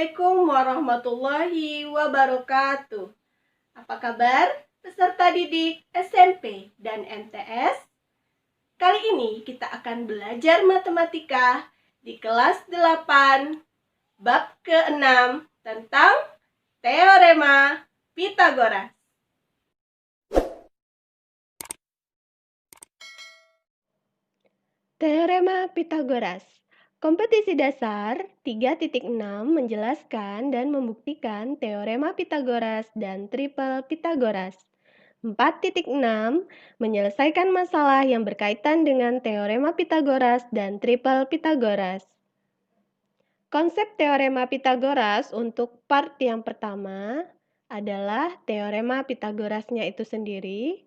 Assalamualaikum warahmatullahi wabarakatuh. Apa kabar peserta didik SMP dan MTS? Kali ini kita akan belajar matematika di kelas 8 bab ke-6 tentang Teorema Pitagoras. Teorema Pitagoras. Kompetisi dasar 3.6 menjelaskan dan membuktikan Teorema Pitagoras dan Triple Pitagoras. 4.6 menyelesaikan masalah yang berkaitan dengan Teorema Pitagoras dan Triple Pitagoras. Konsep Teorema Pitagoras untuk part yang pertama adalah Teorema Pitagorasnya itu sendiri,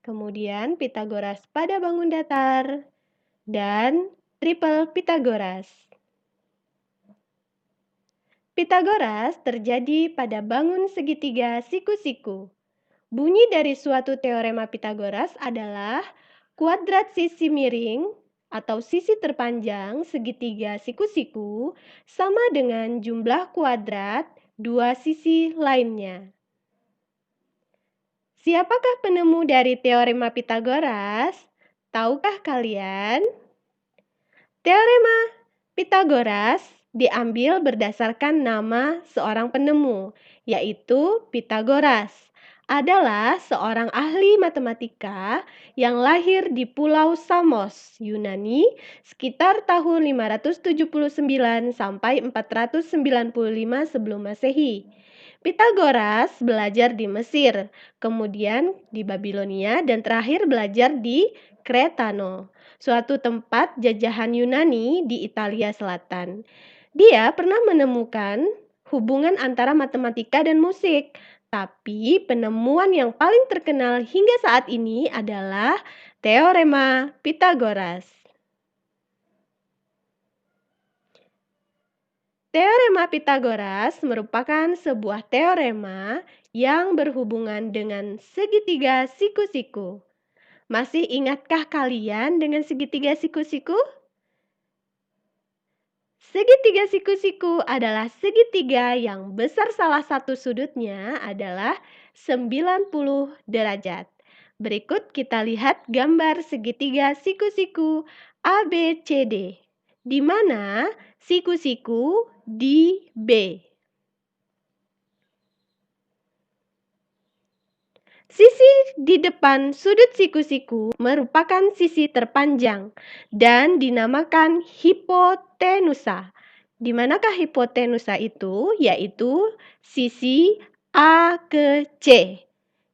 kemudian Pitagoras pada bangun datar, dan Triple Pitagoras. Pitagoras terjadi pada bangun segitiga siku-siku. Bunyi dari suatu teorema Pitagoras adalah kuadrat sisi miring atau sisi terpanjang segitiga siku-siku sama dengan jumlah kuadrat dua sisi lainnya. Siapakah penemu dari teorema Pitagoras? Tahukah kalian? Teorema Pitagoras diambil berdasarkan nama seorang penemu, yaitu Pitagoras. Adalah seorang ahli matematika yang lahir di Pulau Samos, Yunani, sekitar tahun 579 sampai 495 sebelum Masehi. Pitagoras belajar di Mesir, kemudian di Babilonia, dan terakhir belajar di Kretano, suatu tempat jajahan Yunani di Italia Selatan. Dia pernah menemukan hubungan antara matematika dan musik, tapi penemuan yang paling terkenal hingga saat ini adalah Teorema Pitagoras. Teorema Pitagoras merupakan sebuah teorema yang berhubungan dengan segitiga siku-siku. Masih ingatkah kalian dengan segitiga siku-siku? Segitiga siku-siku adalah segitiga yang besar salah satu sudutnya adalah 90 derajat. Berikut kita lihat gambar segitiga siku-siku ABCD, di mana siku-siku di B. Sisi di depan sudut siku-siku merupakan sisi terpanjang dan dinamakan hipotenusa. Di manakah hipotenusa itu? Yaitu sisi A ke C,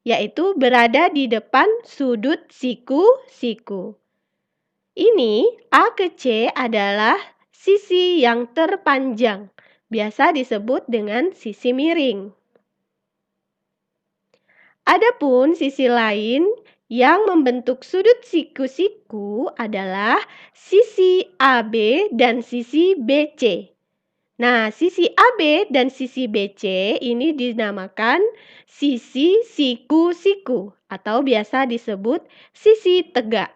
yaitu berada di depan sudut siku-siku. Ini A ke C adalah sisi yang terpanjang, biasa disebut dengan sisi miring. Adapun sisi lain yang membentuk sudut siku-siku adalah sisi AB dan sisi BC. Nah, sisi AB dan sisi BC ini dinamakan sisi siku-siku atau biasa disebut sisi tegak.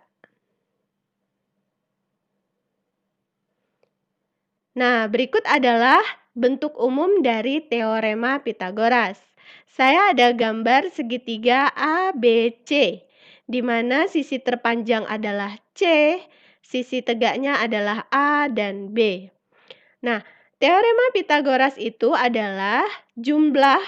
Nah, berikut adalah bentuk umum dari teorema Pitagoras. Saya ada gambar segitiga ABC, di mana sisi terpanjang adalah C, sisi tegaknya adalah A dan B. Nah, teorema Pitagoras itu adalah jumlah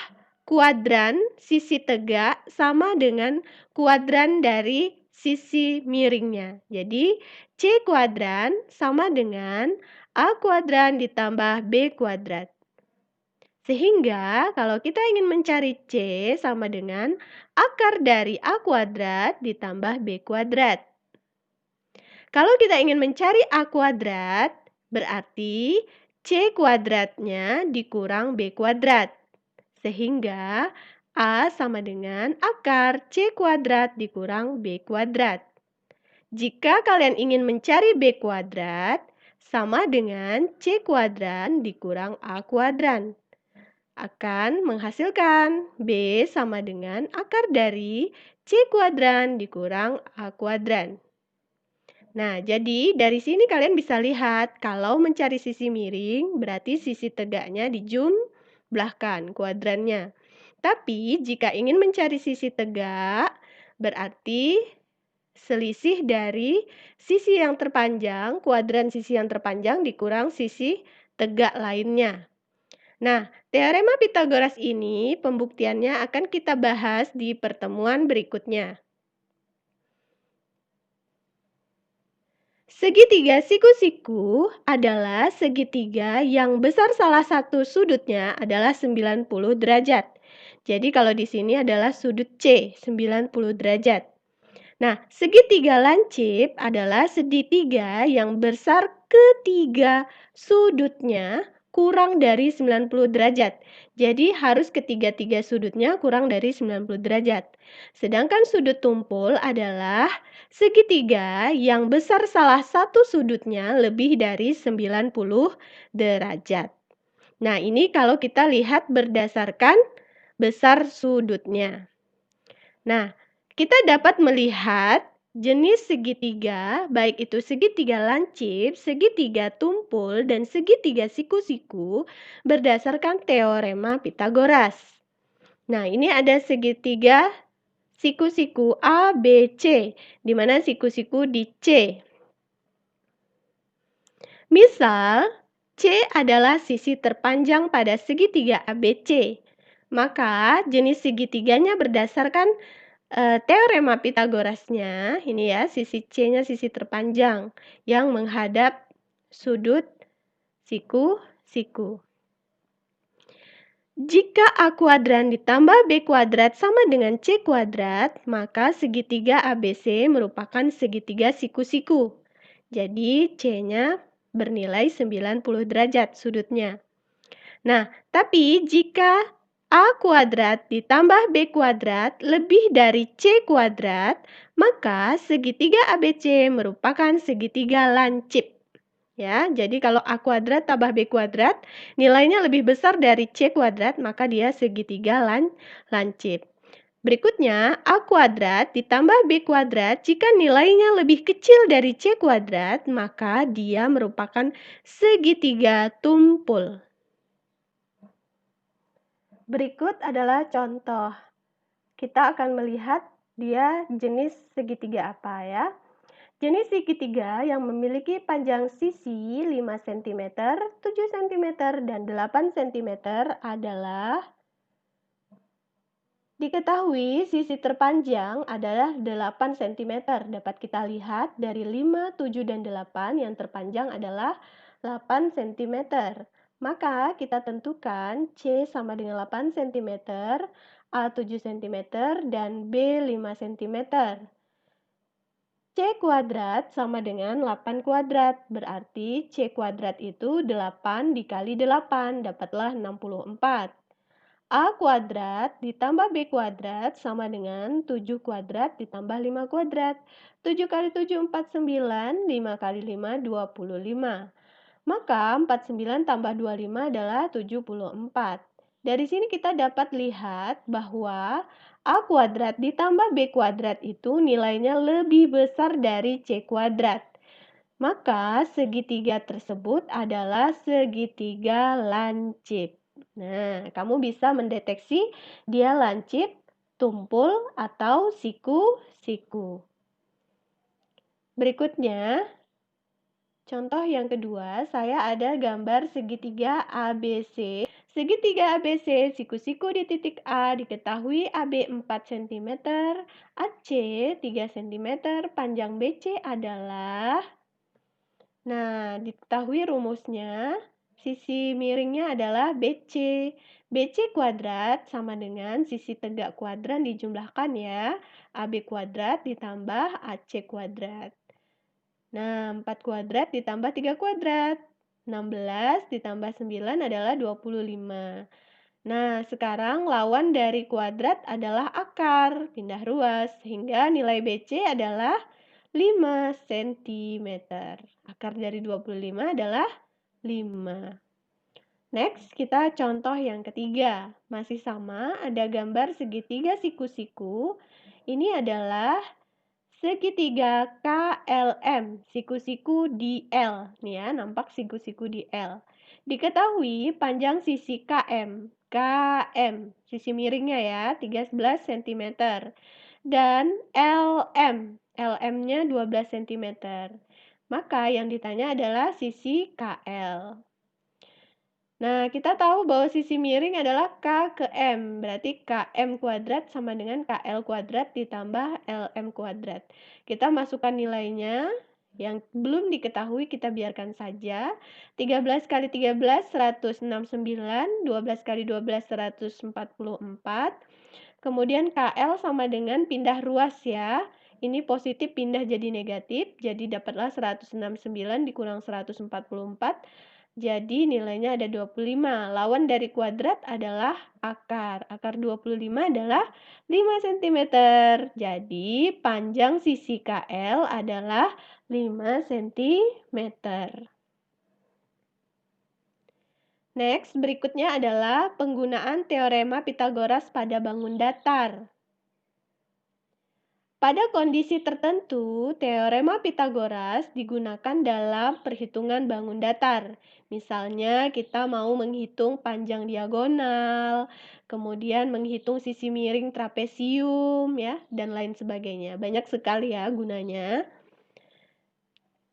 kuadran sisi tegak sama dengan kuadran dari sisi miringnya. Jadi, C kuadran sama dengan A kuadran ditambah B kuadrat. Sehingga kalau kita ingin mencari C sama dengan akar dari A kuadrat ditambah B kuadrat. Kalau kita ingin mencari A kuadrat, berarti C kuadratnya dikurang B kuadrat. Sehingga A sama dengan akar C kuadrat dikurang B kuadrat. Jika kalian ingin mencari B kuadrat, sama dengan C kuadrat dikurang A kuadrat. Akan menghasilkan B sama dengan akar dari C kuadrat dikurang A kuadrat. Nah, jadi dari sini kalian bisa lihat kalau mencari sisi miring berarti sisi tegaknya dijumlahkan kuadrannya. Tapi jika ingin mencari sisi tegak berarti selisih dari sisi yang terpanjang, kuadran sisi yang terpanjang dikurang sisi tegak lainnya. Nah, teorema Pitagoras ini pembuktiannya akan kita bahas di pertemuan berikutnya. Segitiga siku-siku adalah segitiga yang besar salah satu sudutnya adalah 90 derajat. Jadi kalau di sini adalah sudut C, 90 derajat. Nah, segitiga lancip adalah segitiga yang besar ketiga sudutnya kurang dari 90 derajat. Jadi harus ketiga-tiga sudutnya kurang dari 90 derajat. Sedangkan sudut tumpul adalah segitiga yang besar salah satu sudutnya lebih dari 90 derajat. Nah, ini kalau kita lihat berdasarkan besar sudutnya. Nah, kita dapat melihat jenis segitiga, baik itu segitiga lancip, segitiga tumpul, dan segitiga siku-siku berdasarkan teorema Pitagoras. Nah, ini ada segitiga siku-siku A, B, C, di mana siku-siku di C. Misal, C adalah sisi terpanjang pada segitiga ABC. Maka, jenis segitiganya berdasarkan teorema Pitagorasnya, ini ya, sisi C-nya sisi terpanjang yang menghadap sudut siku-siku. Jika A kuadran ditambah B kuadrat sama dengan C kuadrat, maka segitiga ABC merupakan segitiga siku-siku. Jadi C-nya bernilai 90 derajat sudutnya. Nah, tapi jika A kuadrat ditambah B kuadrat lebih dari C kuadrat, maka segitiga ABC merupakan segitiga lancip. Ya, jadi kalau A kuadrat tambah B kuadrat nilainya lebih besar dari C kuadrat, maka dia segitiga lancip. Berikutnya, A kuadrat ditambah B kuadrat jika nilainya lebih kecil dari C kuadrat, maka dia merupakan segitiga tumpul. Berikut adalah contoh. Kita akan melihat dia jenis segitiga apa ya. Jenis segitiga yang memiliki panjang sisi 5 cm, 7 cm, dan 8 cm adalah diketahui sisi terpanjang adalah 8 cm. Dapat kita lihat dari 5, 7, dan 8 yang terpanjang adalah 8 cm. Maka kita tentukan C sama dengan 8 cm, A 7 cm, dan B 5 cm. C kuadrat sama dengan 8 kuadrat. Berarti C kuadrat itu 8 dikali 8, dapatlah 64. A kuadrat ditambah B kuadrat sama dengan 7 kuadrat ditambah 5 kuadrat. 7 kali 7, 49, 5 kali 5, 25. Maka 49 tambah 25 adalah 74. Dari sini kita dapat lihat bahwa A kuadrat ditambah B kuadrat itu nilainya lebih besar dari C kuadrat. Maka segitiga tersebut adalah segitiga lancip. Nah, kamu bisa mendeteksi dia lancip, tumpul, atau siku-siku. Berikutnya, contoh yang kedua, saya ada gambar segitiga ABC. Segitiga ABC, siku-siku di titik A diketahui AB 4 cm, AC 3 cm, panjang BC adalah. Nah, diketahui rumusnya, sisi miringnya adalah BC. BC kuadrat sama dengan sisi tegak kuadran dijumlahkan ya. AB kuadrat ditambah AC kuadrat. Nah, 4 kuadrat ditambah 3 kuadrat. 16 ditambah 9 adalah 25. Nah, sekarang lawan dari kuadrat adalah akar, pindah ruas, sehingga nilai BC adalah 5 cm. Akar dari 25 adalah 5. Next, kita contoh yang ketiga. Masih sama, ada gambar segitiga siku-siku. Ini adalah Segitiga KLM, siku-siku di L. Nih ya, nampak siku-siku di L. Diketahui panjang sisi sisi miringnya ya, 13 cm. Dan LM-nya 12 cm. Maka yang ditanya adalah sisi KL. Nah, kita tahu bahwa sisi miring adalah K ke M, berarti KM kuadrat sama dengan KL kuadrat ditambah LM kuadrat. Kita masukkan nilainya, yang belum diketahui kita biarkan saja. 13 kali 13, 169, 12 kali 12, 144. Kemudian KL sama dengan pindah ruas ya. Ini positif pindah jadi negatif, jadi dapatlah 169 dikurang 144. Jadi nilainya ada 25. Lawan dari kuadrat adalah akar. Akar 25 adalah 5 cm. Jadi panjang sisi KL adalah 5 cm. Next, berikutnya adalah penggunaan teorema Pitagoras pada bangun datar. Pada kondisi tertentu, teorema Pitagoras digunakan dalam perhitungan bangun datar. Misalnya, kita mau menghitung panjang diagonal, kemudian menghitung sisi miring trapesium, ya, dan lain sebagainya. Banyak sekali ya gunanya.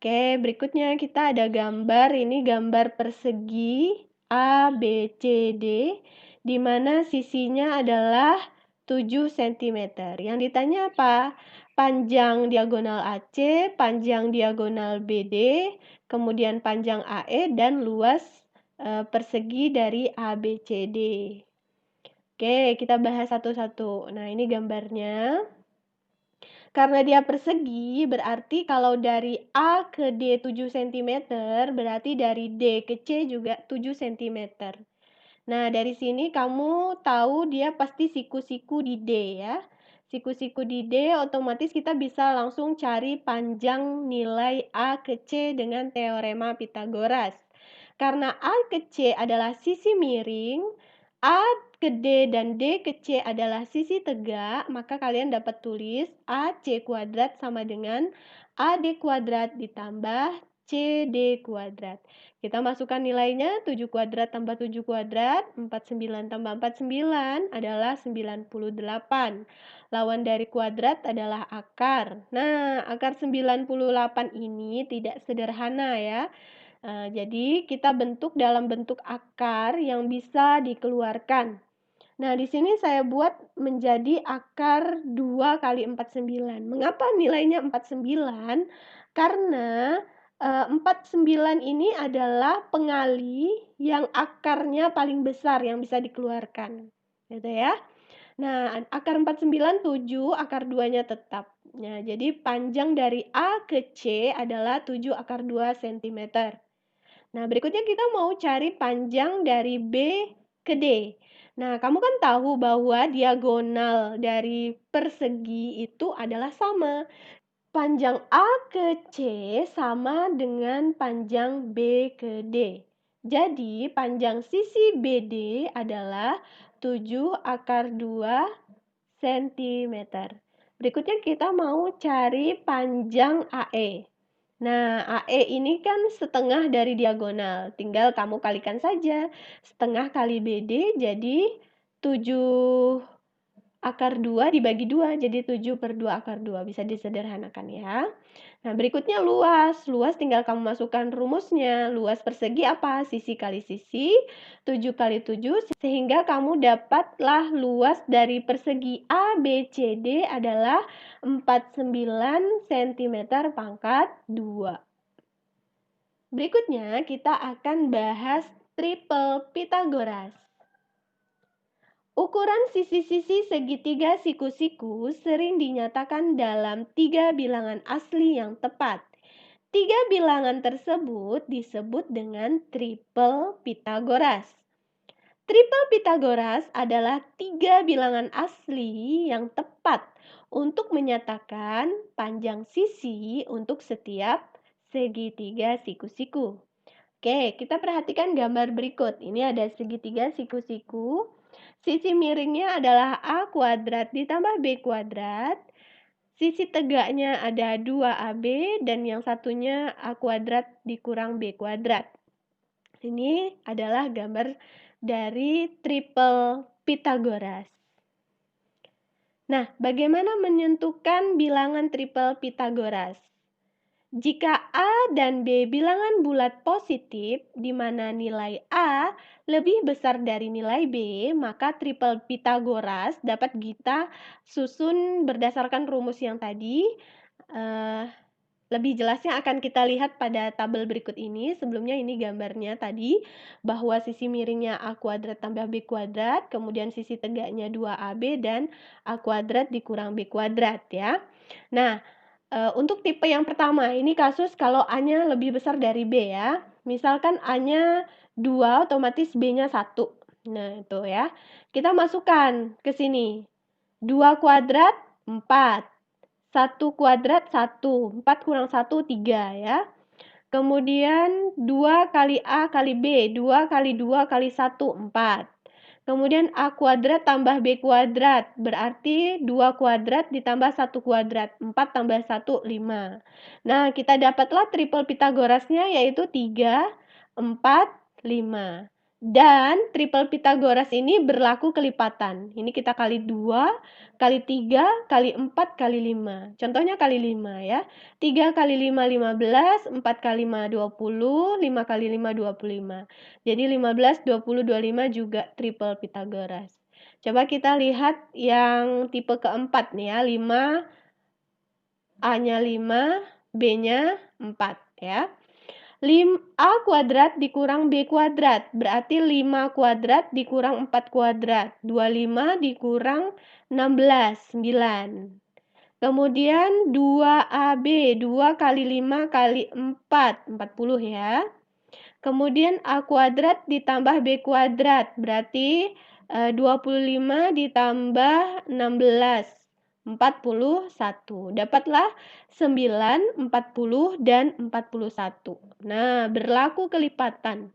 Oke, berikutnya kita ada gambar. Ini gambar persegi A, B, C, D, di mana sisinya adalah 7 cm. Yang ditanya apa? Panjang diagonal AC, panjang diagonal BD, kemudian panjang AE, dan luas persegi dari ABCD. Oke, kita bahas satu-satu. Nah, ini gambarnya. Karena dia persegi, berarti kalau dari A ke D 7 cm, berarti dari D ke C juga 7 cm. Nah, dari sini kamu tahu dia pasti siku-siku di D ya. Siku-siku di D otomatis kita bisa langsung cari panjang nilai A ke C dengan teorema Pitagoras. Karena A ke C adalah sisi miring, A ke D dan D ke C adalah sisi tegak, maka kalian dapat tulis AC kuadrat sama dengan AD kuadrat ditambah CD kuadrat. Kita masukkan nilainya, 7 kuadrat tambah 7 kuadrat, 49 tambah 49 adalah 98. Lawan dari kuadrat adalah akar. Nah, akar 98 ini tidak sederhana ya. Jadi kita bentuk dalam bentuk akar yang bisa dikeluarkan. Nah, di sini saya buat menjadi akar 2 kali 49. Mengapa nilainya 49? Karena 49 ini adalah pengali yang akarnya paling besar yang bisa dikeluarkan. Gitu ya. Nah, akar 49 7, akar 2-nya tetap. Nah, jadi panjang dari A ke C adalah 7 akar 2 cm. Nah, berikutnya kita mau cari panjang dari B ke D. Nah, kamu kan tahu bahwa diagonal dari persegi itu adalah sama. Panjang A ke C sama dengan panjang B ke D. Jadi, panjang sisi BD adalah 7 akar 2 cm. Berikutnya kita mau cari panjang AE. Nah, AE ini kan setengah dari diagonal, tinggal kamu kalikan saja. Setengah kali BD jadi 7 akar 2 dibagi 2, jadi 7 per 2 akar 2, bisa disederhanakan ya. Nah, berikutnya luas. Luas tinggal kamu masukkan rumusnya. Luas persegi apa? Sisi kali sisi, 7 kali 7, sehingga kamu dapatlah luas dari persegi ABCD adalah 49 cm pangkat 2. Berikutnya kita akan bahas triple Pitagoras. Ukuran sisi-sisi segitiga siku-siku sering dinyatakan dalam 3 bilangan asli yang tepat. 3 bilangan tersebut disebut dengan triple Pitagoras. Triple Pitagoras adalah 3 bilangan asli yang tepat untuk menyatakan panjang sisi untuk setiap segitiga siku-siku. Oke, kita perhatikan gambar berikut. Ini ada segitiga siku-siku. Sisi miringnya adalah A kuadrat ditambah B kuadrat. Sisi tegaknya ada 2AB dan yang satunya A kuadrat dikurang B kuadrat. Ini adalah gambar dari triple Pythagoras. Nah, bagaimana menentukan bilangan triple Pythagoras? Jika A dan B bilangan bulat positif, di mana nilai A lebih besar dari nilai B, maka triple Pythagoras dapat kita susun berdasarkan rumus yang tadi. Lebih jelasnya akan kita lihat pada tabel berikut ini. Sebelumnya ini gambarnya tadi, bahwa sisi miringnya A kuadrat tambah B kuadrat, kemudian sisi tegaknya 2AB dan A kuadrat dikurang B kuadrat ya. Nah, untuk tipe yang pertama, ini kasus kalau A-nya lebih besar dari B ya. Misalkan A-nya 2, otomatis B-nya 1. Nah, itu ya. Kita masukkan ke sini. 2 kuadrat, 4. 1 kuadrat 1, 4 kurang 1, 3 ya. Kemudian 2 kali A kali B, 2 kali 2 kali 1, 4. Kemudian A kuadrat tambah B kuadrat, berarti 2 kuadrat ditambah 1 kuadrat, 4 tambah 1, 5. Nah, kita dapatlah triple Pythagorasnya yaitu 3, 4, 5. Dan triple Pythagoras ini berlaku kelipatan. Ini kita kali 2, kali 3, kali 4, kali 5. Contohnya kali 5 ya. 3 kali 5, 15, 4 kali 5, 20, 5 kali 5, 25. Jadi 15, 20, 25 juga triple Pythagoras. Coba kita lihat yang tipe keempat nih ya, 5, A-nya 5, B-nya 4 ya. A kuadrat dikurang B kuadrat, berarti 5 kuadrat dikurang 4 kuadrat. 25 dikurang 16, 9. Kemudian 2AB, 2 kali 5 kali 4, 40 ya. Kemudian A kuadrat ditambah B kuadrat, berarti 25 ditambah 16, 41. Dapatlah 9, 40, dan 41. Nah, berlaku kelipatan.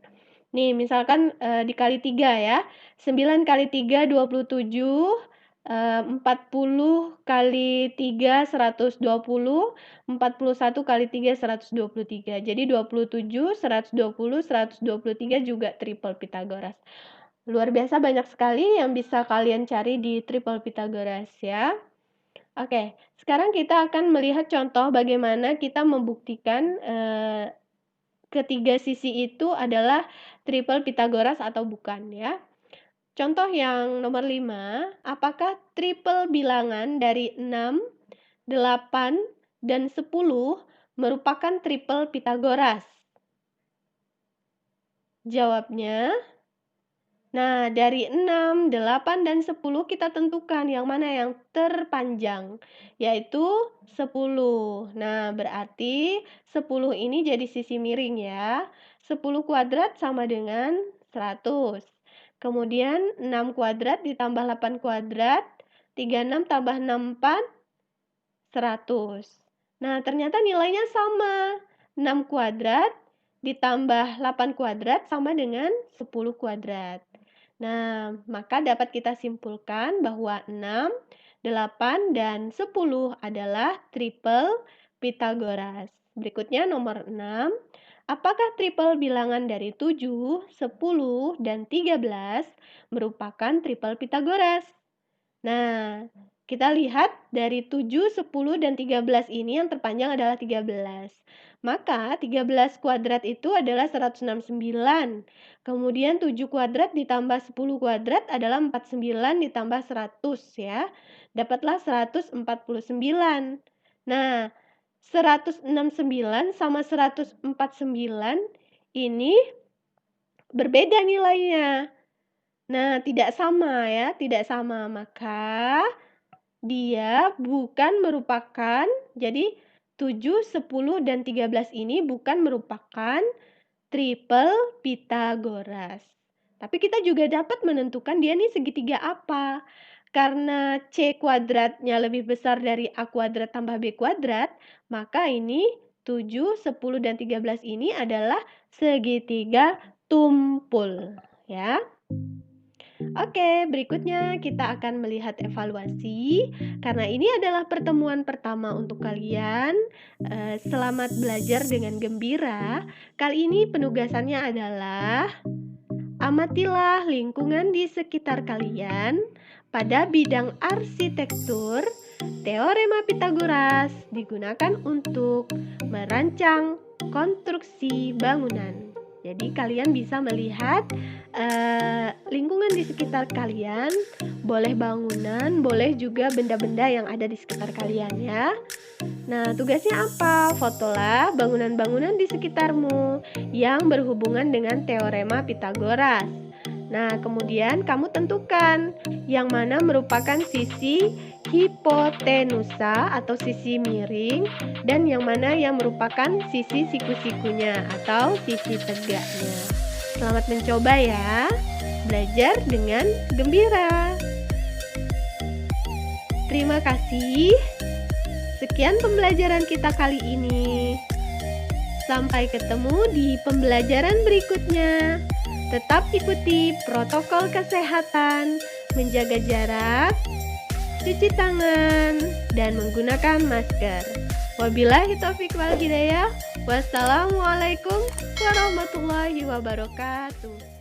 Nih, misalkan dikali 3 ya. 9 kali 3, 27. 40 kali 3, 120. 41 kali 3, 123. Jadi 27, 120, 123 juga triple Pythagoras. Luar biasa banyak sekali yang bisa kalian cari di triple Pythagoras ya. Oke, sekarang kita akan melihat contoh bagaimana kita membuktikan ketiga sisi itu adalah triple Pythagoras atau bukan ya. Contoh yang nomor 5, apakah triple bilangan dari 6, 8, dan 10 merupakan triple Pythagoras? Jawabnya, nah dari 6, 8, dan 10 kita tentukan yang mana yang terpanjang, yaitu 10. Nah, berarti 10 ini jadi sisi miring ya. 10 kuadrat sama dengan 100. Kemudian 6 kuadrat ditambah 8 kuadrat, 36 tambah 64, 100. Nah, ternyata nilainya sama. 6 kuadrat ditambah 8 kuadrat sama dengan 10 kuadrat. Nah, maka dapat kita simpulkan bahwa 6, 8, dan 10 adalah triple Pythagoras. Berikutnya nomor 6. Apakah triple bilangan dari 7, 10, dan 13 merupakan triple Pythagoras? Nah, kita lihat dari 7, 10, dan 13 ini yang terpanjang adalah 13. Maka 13 kuadrat itu adalah 169. Kemudian 7 kuadrat ditambah 10 kuadrat adalah 49 ditambah 100 ya. Dapatlah 149. Nah, 169 sama 149 ini berbeda nilainya. Nah, tidak sama ya, tidak sama. Maka dia bukan merupakan, jadi 7, 10, dan 13 ini bukan merupakan triple Pythagoras. Tapi kita juga dapat menentukan dia nih segitiga apa. Karena C kuadratnya lebih besar dari A kuadrat tambah B kuadrat, maka ini 7, 10, dan 13 ini adalah segitiga tumpul. Ya. Oke, berikutnya kita akan melihat evaluasi. Karena ini adalah pertemuan pertama untuk kalian. Selamat belajar dengan gembira. Kali ini penugasannya adalah amatilah lingkungan di sekitar kalian. Pada bidang arsitektur, teorema Pitagoras digunakan untuk merancang konstruksi bangunan. Jadi kalian bisa melihat lingkungan di sekitar kalian, boleh bangunan, boleh juga benda-benda yang ada di sekitar kalian ya. Nah, tugasnya apa? Fotolah bangunan-bangunan di sekitarmu yang berhubungan dengan teorema Pitagoras. Nah, kemudian kamu tentukan yang mana merupakan sisi hipotenusa atau sisi miring dan yang mana yang merupakan sisi siku-sikunya atau sisi tegaknya. Selamat mencoba ya. Belajar dengan gembira. Terima kasih. Sekian pembelajaran kita kali ini. Sampai ketemu di pembelajaran berikutnya. Tetap ikuti protokol kesehatan, menjaga jarak, cuci tangan, dan menggunakan masker. Wabillahi taufiq wal hidayah. Wassalamualaikum warahmatullahi wabarakatuh.